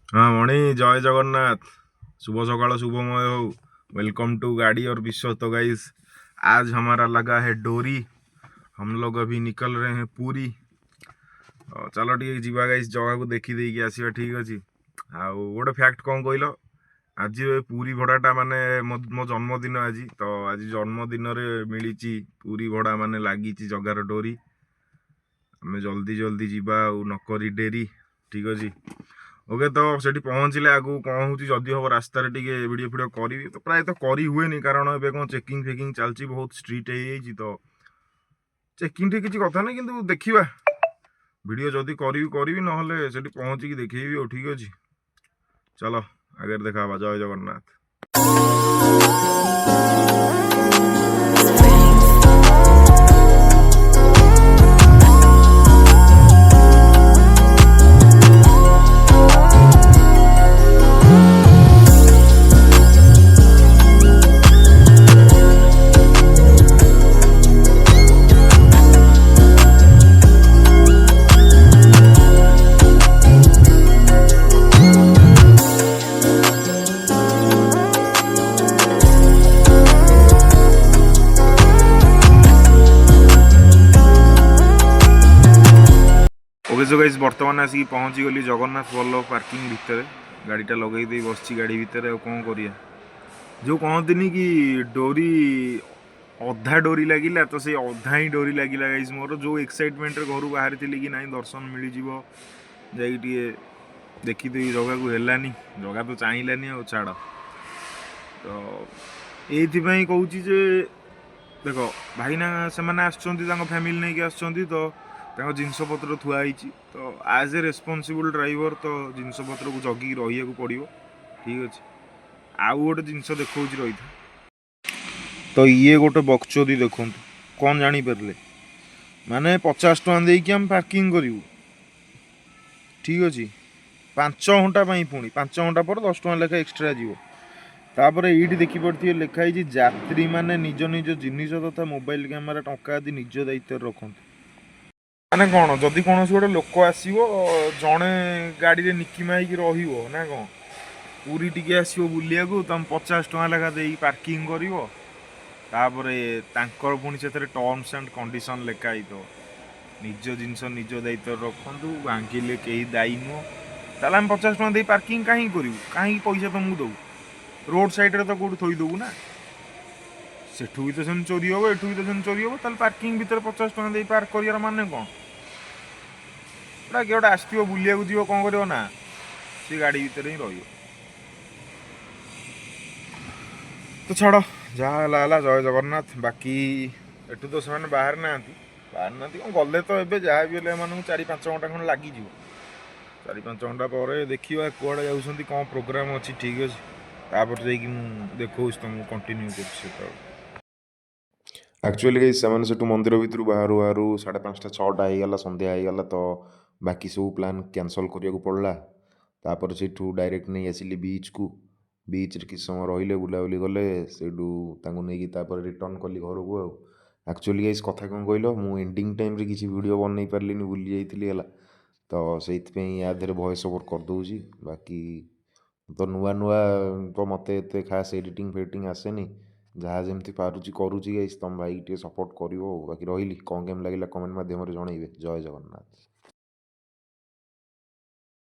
हाँ मणि जय जगन्नाथ। शुभ सकाल शुभमय हो। वेलकम टू गाड़ी और विश्व। तो गाइस आज हमारा लगा है डोरी। हम लोग अभी निकल रहे हैं पूरी। चलो ठीक जीवा गाइस जगह को देखी देकी आसीबा ठीक अछि। आउ गोटे फैक्ट कौन कहल आज पूरी भड़ाटा माने मो जन्मदिन आज तो आज जन्मदिन रे मिली पूरी भड़ा माने लगी जगार डोरी। आम जल्दी जल्दी जीवा नकरी डेरी ठीक अछि। ओके तो सेठी पहुँचले आगु कौन हूँ जदि हम रास्तार टे वीडियो फिडियो करी तो प्राय तो करी हुए कारण ए कौन चेकिंग फेकिंग चलती बहुत स्ट्रिक्ट हो तो चेकिंग टे किसी कथा ना कि देखा वीडियो जदि करी ना सेठी पहुँचिकी देखी ठीक अच्छे। चलो आगे देखा जय जगन्नाथ। ओके सो गाइस बर्तमान आसिक पहुँची गली जगन्नाथ बल्लभ पार्किंग भितर। गाड़ीटा लगे बस गाड़ी भितर कौन करिया जो कहतनी कि डोरी अधा डोरी लगिला तो से अधा ही डोरी लगिला गाइस मोर जो एक्साइटमेंट घर बाहरी थी कि ना दर्शन मिल जाए देखी तो जगह को हेलानी जगह तो चाहिलानी आ छाड़ तो ये कहूँ जे देख भाईना से फैमिली नहीं आसुँच तो जिनस पत्र थुआई तो आज ए रेस्पनसिबल ड्राइवर तो जिनस पत्र को जगिकी रही पड़ो ठीक अच्छे। आउ गोटे जिनस देखा रही तो ये गोटे बक्चोदी देखु कौन जापारे माने 50 टଙ୍କା देकी आम पार्किंग करूँ ठीक अच्छे 5 घंटा पुणी 5 घंटा पर 10 टଙ୍କା लेखा एक्सट्रा जीव तापर ये देखिपे लिखाई यात्री मैंने निज निज जिनिस तथा मोबाइल कैमेरा टंका आदि निज दायित्व रखते माने कौन जदि कौन गोटे लोक आसो जड़े गाड़ी निकिमा ना कौन पूरी टी आसो बुलिया तुम 50 टଙ୍କା लेखा दे पार्किंग कर पुणी से टर्म्स एंड कंडीशन लिखाई तो निज जिनस निज दायित्व रखु भांगिले कहीं दायी नुह ताल आम 50 टଙ୍କା दे पार्किंग कहीं करूँ कहीं पैसा तुमको दऊ रोड साइड तो कौट थोदेबू ना सेठू भी तो सेम चोरी हम एठू भी तो सेम चोरी हम ताल पार्किंग भितर 50 टଙ୍କା दे पार्क कर माने कौन किए गोटे आसो बुलिया जीव कौन कर ना सी गाड़ी भितर ही रही तो छाड़ जहाँ जय जगन्नाथ बाकी एठू तो से बाहर ना कौन गले तो एबे जहाँ भी 4-5 घंटा खंड लगी 4-5 घंटा पर देखा कौड़े जाऊँ कौन प्रोग्राम अच्छी ठीक अच्छे तापर देखो तुमको कंटिन्यू कर एक्चुअली से मंदिर भितर बाहर बाहर 5:30-6टा होगा संध्या होगा तो बाकी सब प्लान कैंसल करने पड़ा तापर से डायरेक्ट नहीं आसिली बीच को बीच रे किस समय रहिले बुलाबुली गले से नहीं रिटर्न कली घर को एक्चुअली गाइस कथा कौन कहल मु एंडिंग टाइम रे किसी वीडियो बन पारे भूली जाइली तो से याद वॉइस ओवर करदे बाकी तो नुआ नुआ तो मत एत खास एडिटिंग फेडिटिंग आसेनी जहाँ जमी पारुची करुची गाइस तुम भाई टे सपोर्ट कर बाकी रही कौन केम लगे कमेंट मध्यम जनइबे। जय जगन्नाथ।